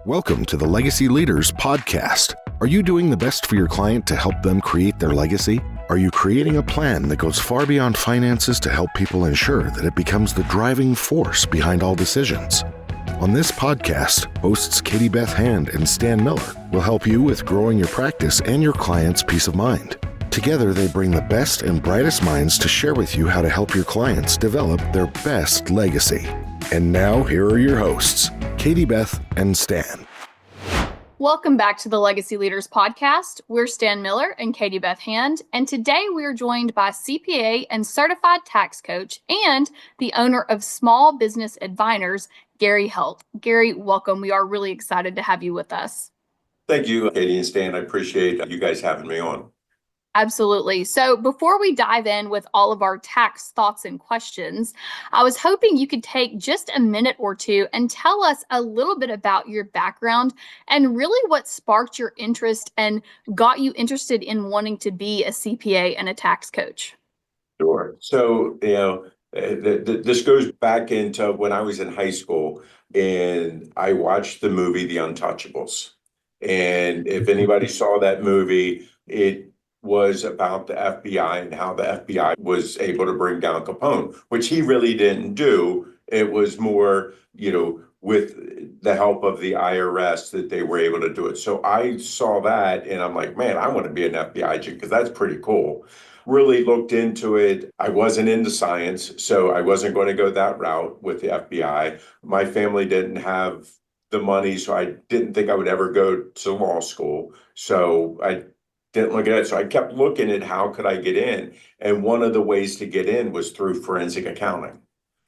Welcome to the Legacy Leaders Podcast. Are you doing the best for your client to help them create their legacy? Are you creating a plan that goes far beyond finances to help people ensure that it becomes the driving force behind all decisions? On this podcast, hosts Katie Beth and Stan Miller will help you with growing your practice and your clients' peace of mind. Together, they bring the best and brightest minds to share with you how to help your clients develop their best legacy. And now, here are your hosts, Katie Beth and Stan. Welcome back to the Legacy Leaders Podcast. We're Stan Miller and Katie Beth, and today we are joined by CPA and certified tax coach and the owner of Small Business Advisors, Gary Helt. Gary, welcome. We are really excited to have you with us. Thank you, Katie and Stan. I appreciate you guys having me on. Absolutely. So before we dive in with all of our tax thoughts and questions, I was hoping you could take just a minute or two and tell us a little bit about your background and really what sparked your interest and got you interested in wanting to be a CPA and a tax coach. Sure. So, this goes back into when I was in high school and I watched the movie The Untouchables. And if anybody saw that movie, it was about the FBI and how the FBI was able to bring down Capone, which he really didn't do. It was more, with the help of the IRS that they were able to do it. So I saw that and I'm like, man, I want to be an FBI agent because that's pretty cool. Really looked into it. I wasn't into science, so I wasn't going to go that route with the FBI. My family didn't have the money, so I didn't think I would ever go to law school. So I didn't look at it. So I kept looking at how could I get in. And one of the ways to get in was through forensic accounting.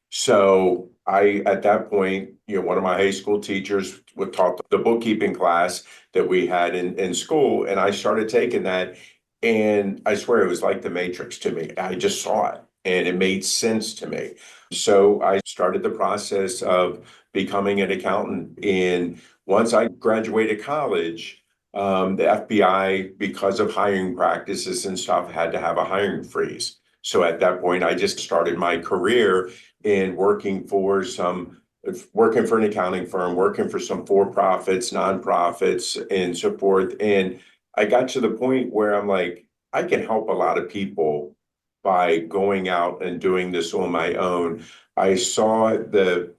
So at that point, one of my high school teachers would taught the bookkeeping class that we had in school. And I started taking that. And I swear it was like the Matrix to me. I just saw it and it made sense to me. So I started the process of becoming an accountant. And once I graduated college, the FBI, because of hiring practices and stuff, had to have a hiring freeze. So at that point, I just started my career in working for an accounting firm, working for some for-profits, nonprofits, and so forth. And I got to the point where I'm like, I can help a lot of people by going out and doing this on my own. I saw the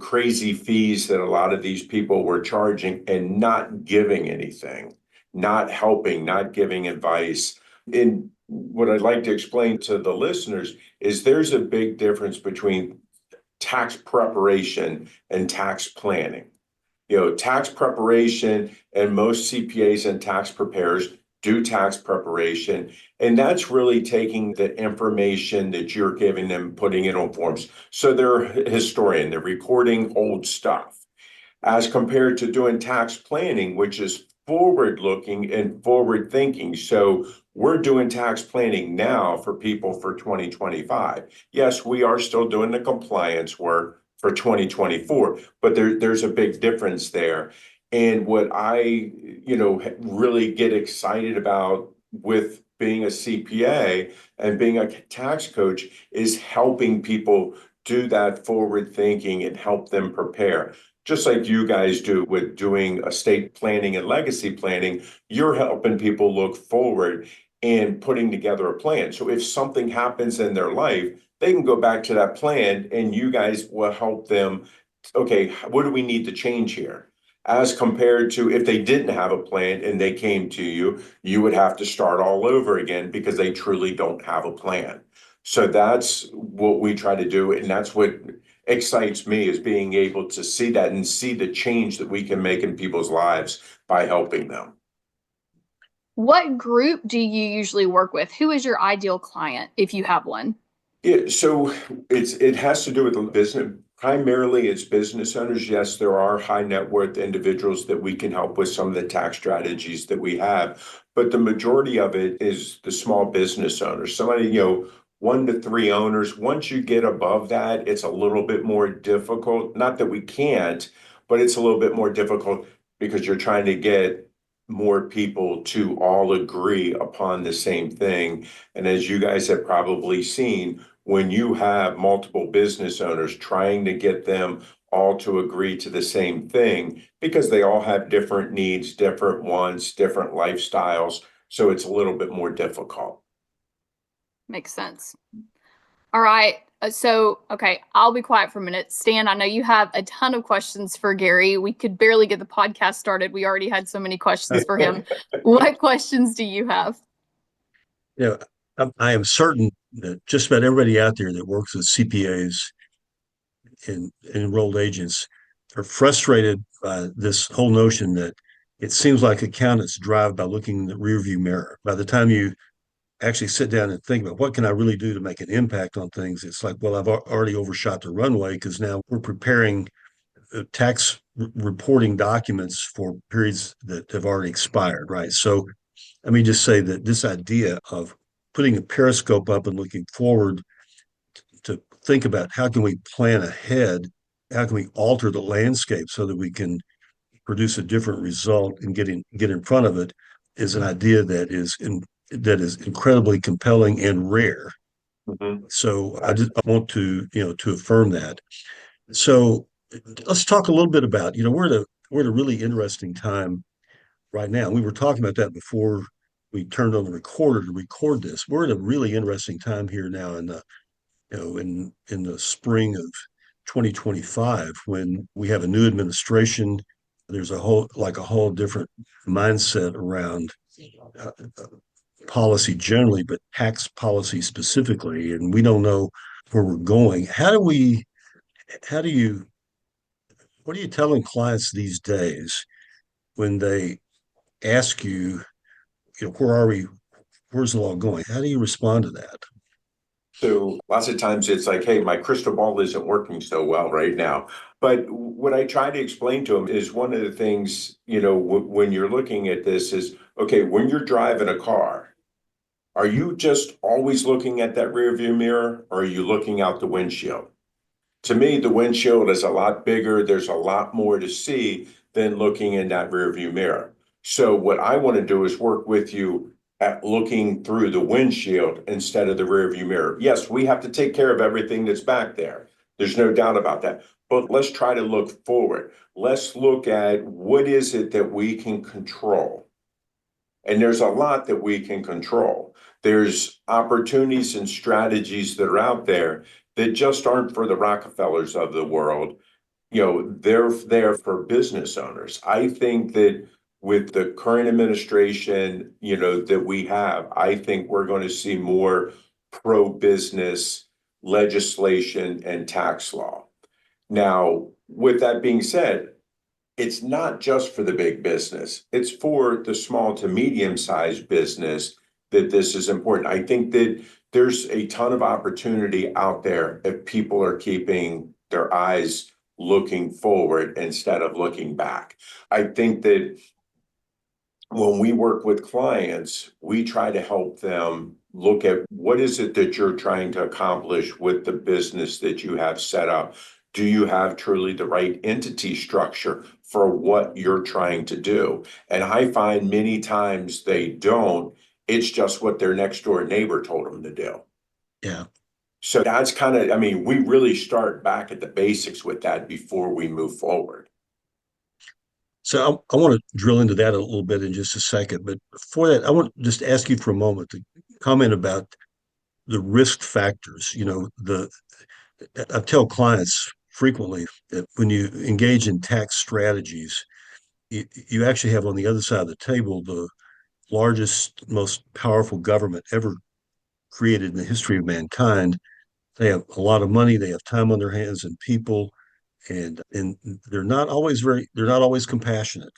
crazy fees that a lot of these people were charging and not giving anything, not helping, not giving advice. And what I'd like to explain to the listeners is there's a big difference between tax preparation and tax planning. Tax preparation, and most CPAs and tax preparers do tax preparation, and that's really taking the information that you're giving them, putting it on forms. So they're a historian, they're recording old stuff, as compared to doing tax planning, which is forward-looking and forward-thinking. So we're doing tax planning now for people for 2025. Yes, we are still doing the compliance work for 2024, but there's a big difference there. And what I, really get excited about with being a CPA and being a tax coach is helping people do that forward thinking and help them prepare. Just like you guys do with doing estate planning and legacy planning, you're helping people look forward and putting together a plan. So if something happens in their life, they can go back to that plan and you guys will help them. Okay, what do we need to change here? As compared to if they didn't have a plan and they came to you, you would have to start all over again because they truly don't have a plan. So that's what we try to do. And that's what excites me, is being able to see that and see the change that we can make in people's lives by helping them. What group do you usually work with? Who is your ideal client, if you have one? Yeah, so it has to do with the business. Primarily, it's business owners. Yes, there are high net worth individuals that we can help with some of the tax strategies that we have, but the majority of it is the small business owners. Somebody, 1 to 3 owners. Once you get above that, it's a little bit more difficult. Not that we can't, but it's a little bit more difficult because you're trying to get more people to all agree upon the same thing. And as you guys have probably seen, when you have multiple business owners trying to get them all to agree to the same thing because they all have different needs, different wants, different lifestyles. So it's a little bit more difficult. Makes sense. All right. Okay, I'll be quiet for a minute. Stan, I know you have a ton of questions for Gary. We could barely get the podcast started. We already had so many questions for him. What questions do you have? I am certain that just about everybody out there that works with CPAs and enrolled agents are frustrated by this whole notion that it seems like accountants drive by looking in the rearview mirror. By the time you actually sit down and think about what can I really do to make an impact on things, it's like, well, I've already overshot the runway because now we're preparing tax reporting documents for periods that have already expired, right? So let me just say that this idea of putting a periscope up and looking forward to think about how can we plan ahead, how can we alter the landscape so that we can produce a different result and get in front of it is an idea that is incredibly compelling and rare. Mm-hmm. So I want to to affirm that. So let's talk a little bit about we're at a really interesting time right now. We were talking about that before we turned on the recorder to record this. We're at a really interesting time here now in the in the spring of 2025 when we have a new administration. There's a whole different mindset around uh, policy generally, but tax policy specifically, and we don't know where we're going. How do you, what are you telling clients these days when they ask you, where are we? Where's the law going? How do you respond to that? So lots of times it's like, hey, my crystal ball isn't working so well right now. But what I try to explain to them is one of the things, when you're looking at this is, okay, when you're driving a car, are you just always looking at that rear view mirror or are you looking out the windshield? To me, the windshield is a lot bigger. There's a lot more to see than looking in that rear view mirror. So what I want to do is work with you at looking through the windshield instead of the rear view mirror. Yes, we have to take care of everything that's back there. There's no doubt about that. But let's try to look forward. Let's look at what is it that we can control. And there's a lot that we can control. There's opportunities and strategies that are out there that just aren't for the Rockefellers of the world. They're there for business owners. I think that with the current administration, that we have, I think we're going to see more pro-business legislation and tax law. Now, with that being said, it's not just for the big business. It's for the small to medium-sized business that this is important. I think that there's a ton of opportunity out there if people are keeping their eyes looking forward instead of looking back. I think that when we work with clients, we try to help them look at what is it that you're trying to accomplish with the business that you have set up. Do you have truly the right entity structure for what you're trying to do? And I find many times they don't. It's just what their next door neighbor told them to do. Yeah. So that's we really start back at the basics with that before we move forward. So I want to drill into that a little bit in just a second. But before that, I want to just ask you for a moment to comment about the risk factors. I tell clients frequently that when you engage in tax strategies, you actually have on the other side of the table the largest, most powerful government ever created in the history of mankind. They have a lot of money, they have time on their hands and people, and they're not always compassionate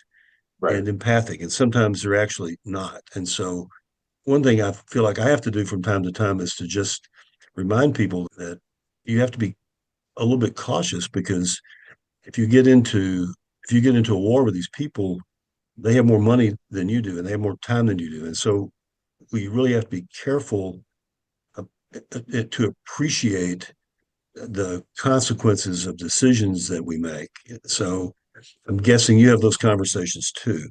Right. and empathic, and sometimes they're actually not. And so one thing I feel like I have to do from time to time is to just remind people that you have to be a little bit cautious because if you get into a war with these people, they have more money than you do and they have more time than you do. And so we really have to be careful to appreciate the consequences of decisions that we make. So I'm guessing you have those conversations too.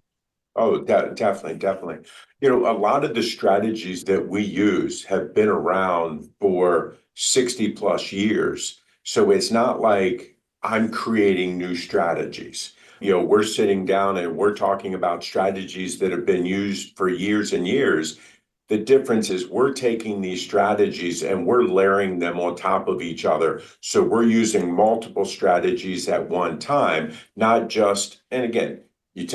Oh, definitely, definitely. A lot of the strategies that we use have been around for 60 plus years. So it's not like I'm creating new strategies. We're sitting down and we're talking about strategies that have been used for years and years. The difference is we're taking these strategies and we're layering them on top of each other. So we're using multiple strategies at one time, not just, and again, you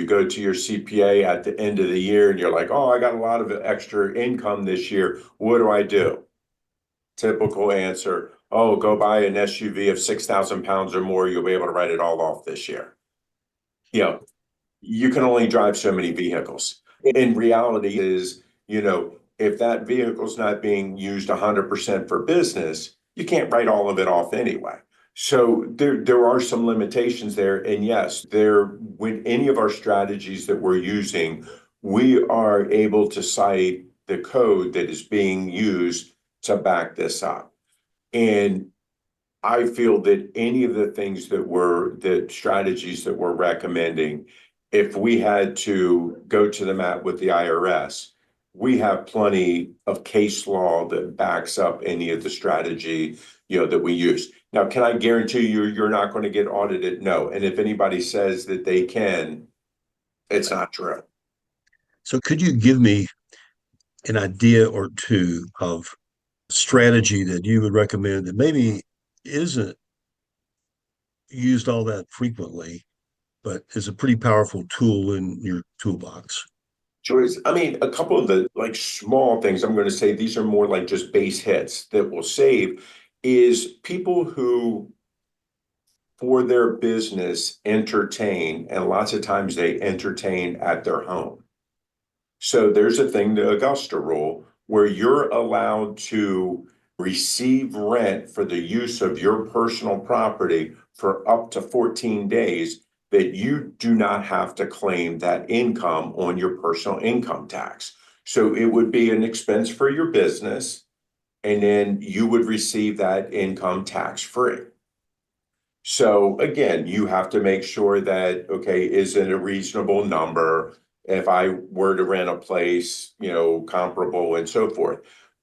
go to your CPA at the end of the year and you're like, oh, I got a lot of extra income this year. What do I do? Typical answer, oh, go buy an SUV of 6,000 pounds or more. You'll be able to write it all off this year. You know, you can only drive so many vehicles. In reality is, if that vehicle's not being used 100% for business, you can't write all of it off anyway. So there are some limitations there. And yes, with any of our strategies that we're using, we are able to cite the code that is being used to back this up. And I feel that any of the things the strategies that we're recommending, if we had to go to the mat with the IRS, we have plenty of case law that backs up any of the strategy, that we use. Now, can I guarantee you're not going to get audited? No. And if anybody says that they can, it's not true. So could you give me an idea or two of strategy that you would recommend that maybe isn't used all that frequently, but is a pretty powerful tool in your toolbox? Joyce, I mean, a couple of the like small things I'm going to say, these are more like just base hits that will save, is people who for their business entertain, and lots of times they entertain at their home. So there's a thing, the Augusta rule, where you're allowed to receive rent for the use of your personal property for up to 14 days, that you do not have to claim that income on your personal income tax. So it would be an expense for your business, and then you would receive that income tax free. So again, you have to make sure that, okay, is it a reasonable number? If I were to rent a place, comparable and so forth.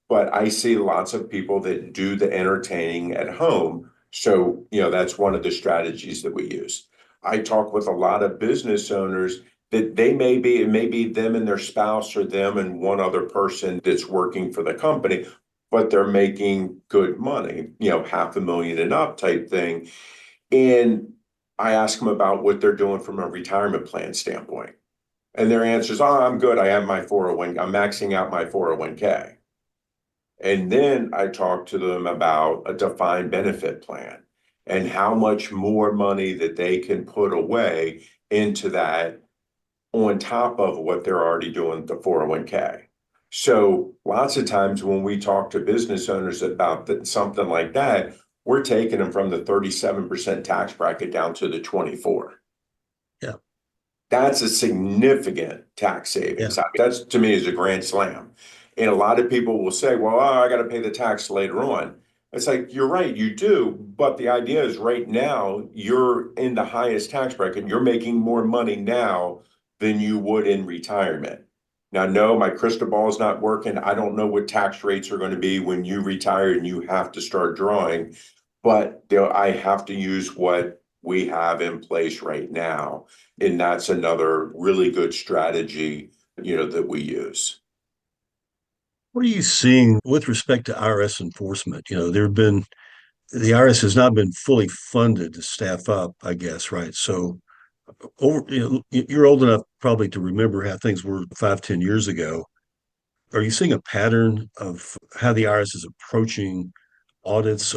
But I see lots of people that do the entertaining at home. So, that's one of the strategies that we use. I talk with a lot of business owners that it may be them and their spouse or them and one other person that's working for the company, but they're making good money, $500,000 and up type thing. And I ask them about what they're doing from a retirement plan standpoint. And their answer is, oh, I'm good. I have my 401. I'm maxing out my 401k. And then I talk to them about a defined benefit plan and how much more money that they can put away into that on top of what they're already doing with the 401k. So lots of times when we talk to business owners about something like that, we're taking them from the 37% tax bracket down to the 24. Yeah. That's a significant tax savings. Yeah. That's, to me, is a grand slam. And a lot of people will say, well, I got to pay the tax later on. It's like, you're right, you do. But the idea is right now, you're in the highest tax bracket. You're making more money now than you would in retirement. Now, no, my crystal ball is not working. I don't know what tax rates are going to be when you retire and you have to start drawing. But I have to use what we have in place right now. And that's another really good strategy, that we use. What are you seeing with respect to IRS enforcement? The IRS has not been fully funded to staff up, I guess, right? So you're old enough probably to remember how things were 5, 10 years ago. Are you seeing a pattern of how the IRS is approaching audits?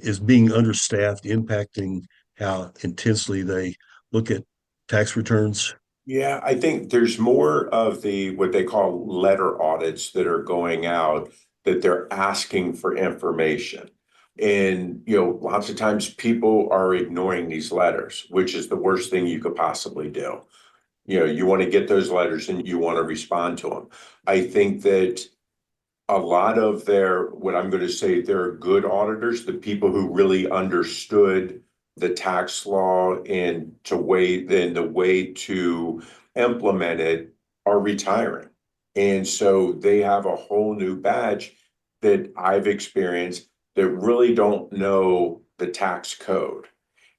Is being understaffed impacting how intensely they look at tax returns? Yeah, I think there's more of what they call letter audits that are going out, that they're asking for information. And, lots of times people are ignoring these letters, which is the worst thing you could possibly do. You want to get those letters and you want to respond to them. I think that a lot of what I'm going to say, they're good auditors, the people who really understood the tax law and the way to implement it, are retiring. And so they have a whole new batch that I've experienced that really don't know the tax code.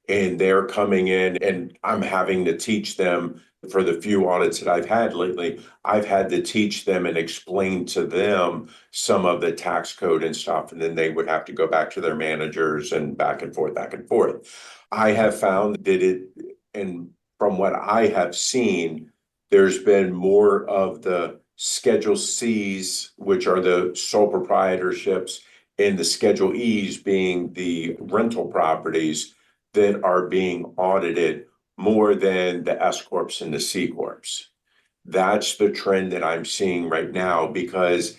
and they're coming in and I'm having to teach them. For the few audits that I've had lately, I've had to teach them and explain to them some of the tax code and stuff, and then they would have to go back to their managers and back and forth, back and forth. I have found that and from what I have seen, there's been more of the Schedule Cs, which are the sole proprietorships, and the Schedule Es being the rental properties that are being audited more than the S corps and the C corps. That's the trend that I'm seeing right now, because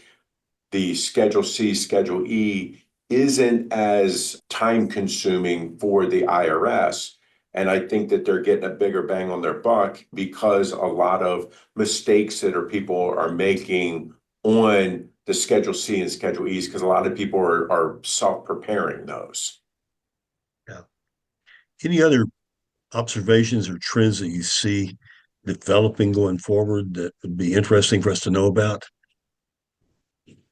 the Schedule C, Schedule E isn't as time consuming for the IRS. And I think that they're getting a bigger bang on their buck because a lot of mistakes that people are making on the Schedule C and Schedule E's, because a lot of people are self-preparing those. Yeah. Any other observations or trends that you see developing going forward that would be interesting for us to know about?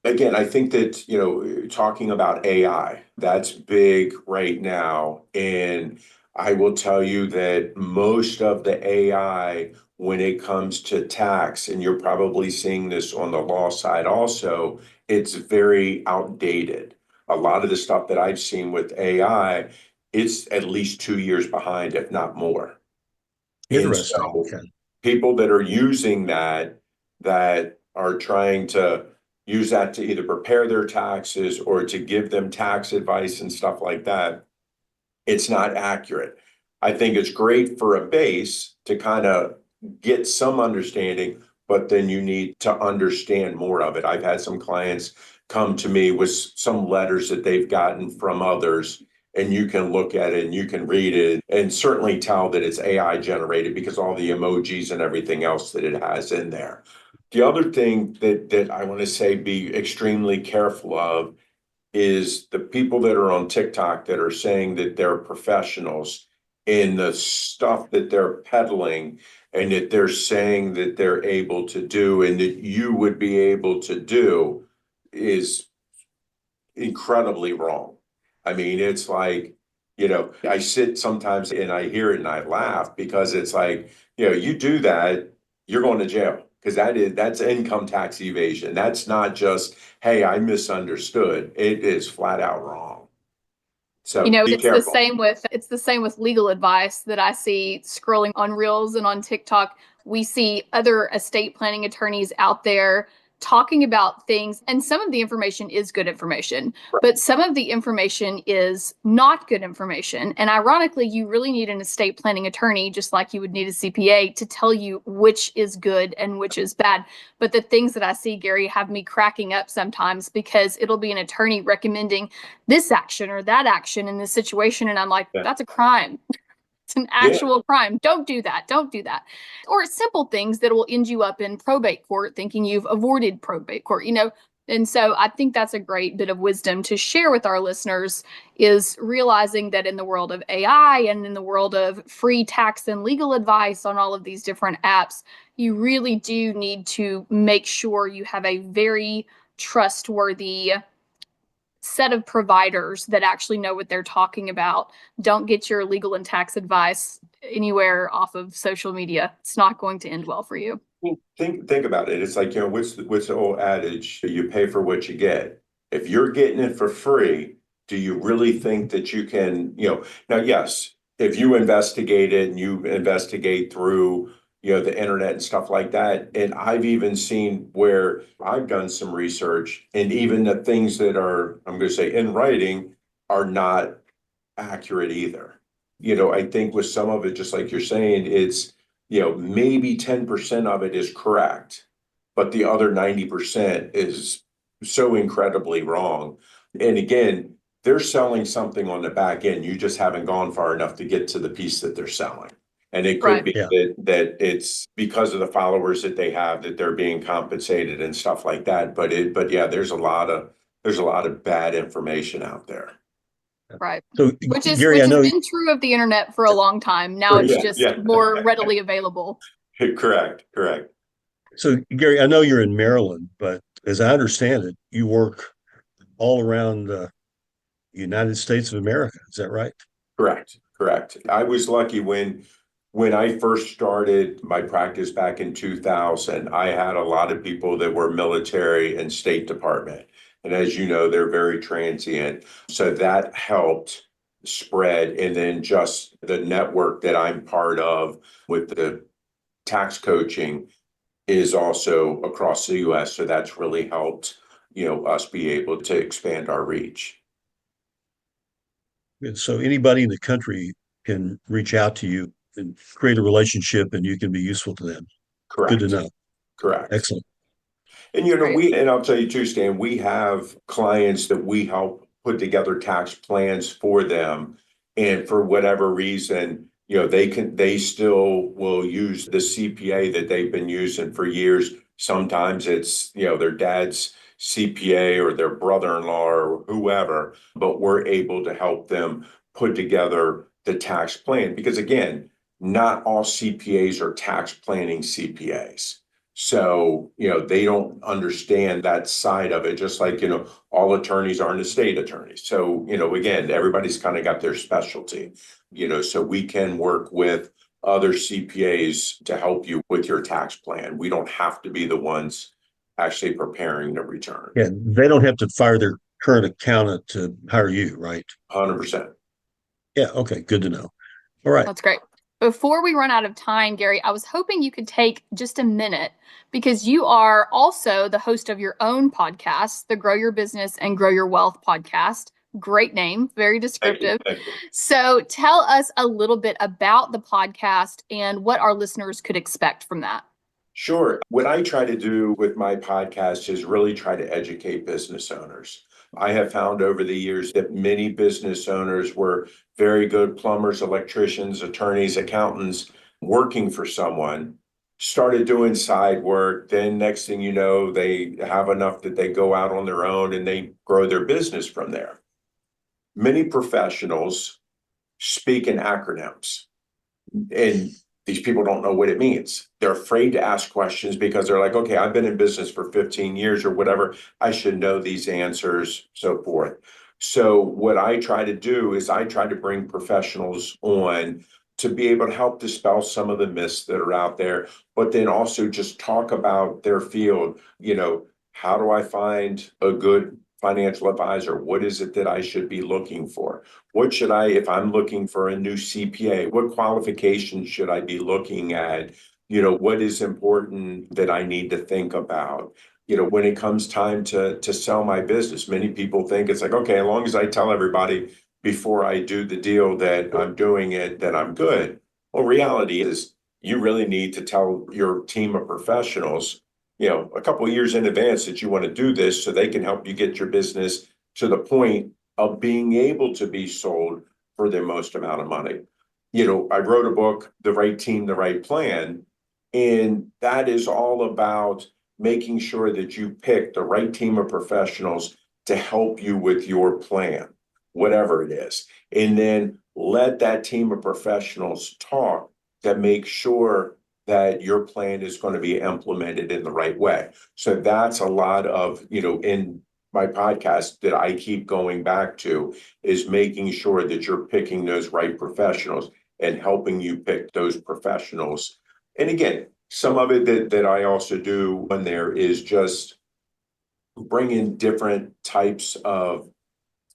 Again, I think that, talking about AI, that's big right now. And I will tell you that most of the AI, when it comes to tax, and you're probably seeing this on the law side also, it's very outdated. A lot of the stuff that I've seen with AI, it's at least 2 years behind, if not more. And Interesting. so Okay. people that are using that are trying to use that to either prepare their taxes or to give them tax advice and stuff like that, it's not accurate. I think it's great for a base to kind of get some understanding, but then you need to understand more of it. I've had some clients come to me with some letters that they've gotten from others, and you can look at it and you can read it and certainly tell that it's AI generated because all the emojis and everything else that it has in there. The other thing that I want to say be extremely careful of is the people that are on TikTok that are saying that they're professionals in the stuff that they're peddling, and that they're saying that they're able to do and that you would be able to do, is incredibly wrong. I mean, it's like, I sit sometimes and I hear it and I laugh, because it's like, you do that, you're going to jail, because that's income tax evasion. That's not just, hey, I misunderstood. It is flat out wrong. So be careful. It's the same with legal advice that I see scrolling on Reels and on TikTok. We see other estate planning attorneys out there talking about things, and some of the information is good information, but some of the information is not good information. And ironically, you really need an estate planning attorney, just like you would need a CPA, to tell you which is good and which is bad. But the things that I see, Gary, have me cracking up sometimes, because it'll be an attorney recommending this action or that action in this situation, and I'm like, Yeah. that's a crime. It's an actual crime. Don't do that. Don't do that. Or simple things that will end you up in probate court thinking you've avoided probate court, And so I think that's a great bit of wisdom to share with our listeners, is realizing that in the world of AI and in the world of free tax and legal advice on all of these different apps, you really do need to make sure you have a very trustworthy set of providers that actually know what they're talking about. Don't get your legal and tax advice anywhere off of social media. It's not going to end well for you. Think about it. It's like, what's the old adage? You pay for what you get. If you're getting it for free, do you really think that you can, now, yes, if you investigate it and you investigate through, the internet and stuff like that. And I've even seen where I've done some research, and even the things that are, I'm going to say, in writing are not accurate either. I think with some of it, just like you're saying, it's, maybe 10% of it is correct, but the other 90% is so incredibly wrong. And again, they're selling something on the back end. You just haven't gone far enough to get to the piece that they're selling. And it could be that it's because of the followers that they have that they're being compensated and stuff like that. But yeah, there's a lot of bad information out there. Right. So, Which Gary, I has know. been true of the internet for a long time. Now it's just more readily available. Correct. So, Gary, I know you're in Maryland, but as I understand it, you work all around the United States of America. Is that right? Correct. Correct. I was lucky when I first started my practice back in 2000, I had a lot of people that were military and State Department. And as you know, they're very transient. So that helped spread. And then just the network that I'm part of with the tax coaching is also across the US. So that's really helped, us be able to expand our reach. And so anybody in the country can reach out to you and create a relationship and you can be useful to them. Good to Correct. know. Correct. Excellent. And Great. and I'll tell you too, Stan, we have clients that we help put together tax plans for them. And for whatever reason, they still will use the CPA that they've been using for years. Sometimes it's, their dad's CPA or their brother-in-law or whoever, but we're able to help them put together the tax plan. Because again, not all CPAs are tax planning CPAs. So, they don't understand that side of it, just like, all attorneys aren't estate attorneys. So, again, everybody's kind of got their specialty, so we can work with other CPAs to help you with your tax plan. We don't have to be the ones actually preparing the return. Yeah, they don't have to fire their current accountant to hire you, right? 100%. Yeah, okay, good to know. All right. That's great. Before we run out of time, Gary, I was hoping you could take just a minute because you are also the host of your own podcast, the Grow Your Business and Grow Your Wealth podcast. Great name, very descriptive. Thank you. So tell us a little bit about the podcast and what our listeners could expect from that. Sure. What I try to do with my podcast is really try to educate business owners. I have found over the years that many business owners were very good plumbers, electricians, attorneys, accountants working for someone, started doing side work. Then next thing you know, they have enough that they go out on their own and they grow their business from there. Many professionals speak in acronyms. And these people don't know what it means. They're afraid to ask questions because they're like, okay, I've been in business for 15 years or whatever. I should know these answers, so forth. So what I try to do is I try to bring professionals on to be able to help dispel some of the myths that are out there, but then also just talk about their field. How do I find a good financial advisor? What is it that I should be looking for? What should if I'm looking for a new CPA, what qualifications should I be looking at? What is important that I need to think about? When it comes time to sell my business, many people think it's like, okay, as long as I tell everybody before I do the deal that I'm doing it, that I'm good. Well, reality is you really need to tell your team of professionals, a couple of years in advance that you want to do this so they can help you get your business to the point of being able to be sold for the most amount of money. I wrote a book, The Right Team, The Right Plan, and that is all about making sure that you pick the right team of professionals to help you with your plan, whatever it is. And then let that team of professionals talk to make sure that your plan is going to be implemented in the right way. So that's a lot of, in my podcast that I keep going back to is making sure that you're picking those right professionals and helping you pick those professionals. And again, some of it that I also do on there is just bring in different types of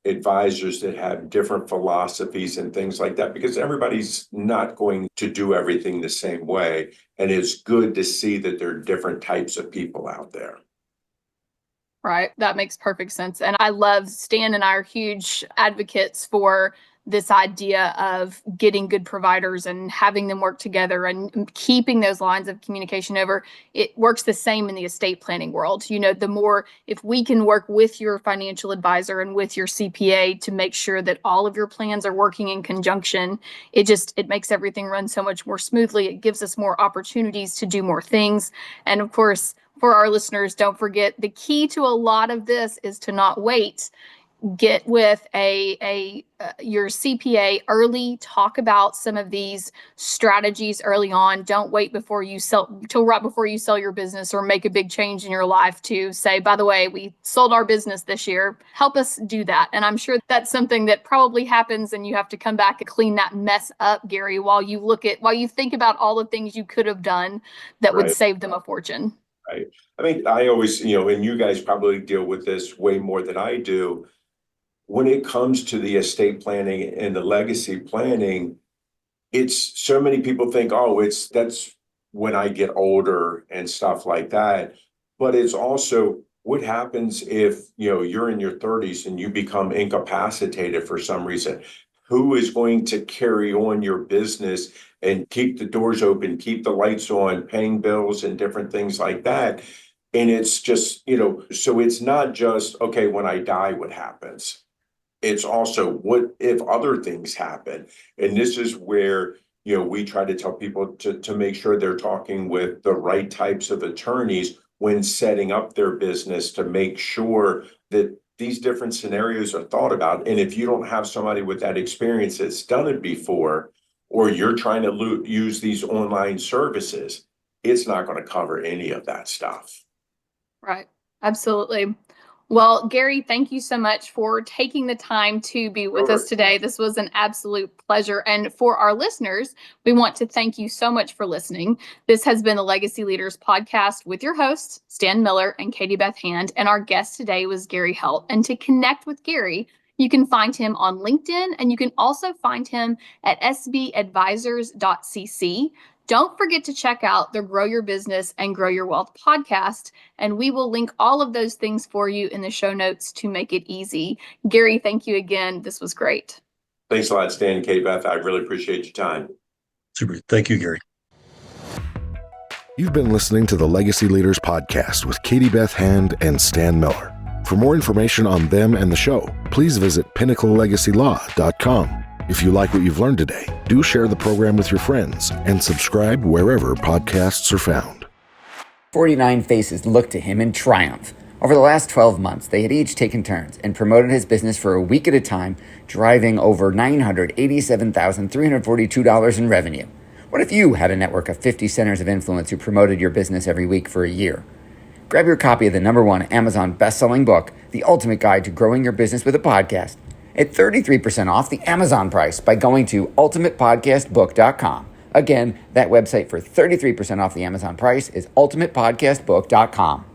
advisors that have different philosophies and things like that, because everybody's not going to do everything the same way. And it's good to see that there are different types of people out there. Right. That makes perfect sense. And I love Stan and I are huge advocates for this idea of getting good providers and having them work together and keeping those lines of communication over. It works the same in the estate planning world. The more, if we can work with your financial advisor and with your CPA to make sure that all of your plans are working in conjunction, it makes everything run so much more smoothly. It gives us more opportunities to do more things. And of course, for our listeners, don't forget the key to a lot of this is to not wait get with your CPA early. Talk about some of these strategies early on. Don't wait till right before you sell your business or make a big change in your life to say, by the way, we sold our business this year. Help us do that. And I'm sure that's something that probably happens, and you have to come back and clean that mess up, Gary, while you think about all the things you could have done that would save them a fortune. Right. I mean, I always, and you guys probably deal with this way more than I do. When it comes to the estate planning and the legacy planning, it's so many people think, oh, that's when I get older and stuff like that. But it's also what happens if, you're in your 30s and you become incapacitated for some reason. Who is going to carry on your business and keep the doors open, keep the lights on, paying bills and different things like that? And it's just, so it's not just, okay, when I die, what happens? It's also, what if other things happen? And this is where, we try to tell people to make sure they're talking with the right types of attorneys when setting up their business, to make sure that these different scenarios are thought about. And if you don't have somebody with that experience that's done it before, or you're trying to use these online services, it's not going to cover any of that stuff. Right. Absolutely. Well, Gary, thank you so much for taking the time to be with us today. This was an absolute pleasure. And for our listeners, we want to thank you so much for listening. This has been the Legacy Leaders Podcast with your hosts, Stan Miller and Katie Beth Hand. And our guest today was Gary Helt. And to connect with Gary, you can find him on LinkedIn, and you can also find him at sbadvisors.cc. Don't forget to check out the Grow Your Business and Grow Your Wealth podcast, and we will link all of those things for you in the show notes to make it easy. Gary, thank you again. This was great. Thanks a lot, Stan and Katie Beth. I really appreciate your time. Super. Thank you, Gary. You've been listening to the Legacy Leaders Podcast with Katie Beth Hand and Stan Miller. For more information on them and the show, please visit pinnaclelegacylaw.com. If you like what you've learned today, do share the program with your friends and subscribe wherever podcasts are found. 49 faces looked to him in triumph. Over the last 12 months, they had each taken turns and promoted his business for a week at a time, driving over $987,342 in revenue. What if you had a network of 50 centers of influence who promoted your business every week for a year? Grab your copy of the #1 Amazon best-selling book, The Ultimate Guide to Growing Your Business with a Podcast, at 33% off the Amazon price by going to ultimatepodcastbook.com. Again, that website for 33% off the Amazon price is ultimatepodcastbook.com.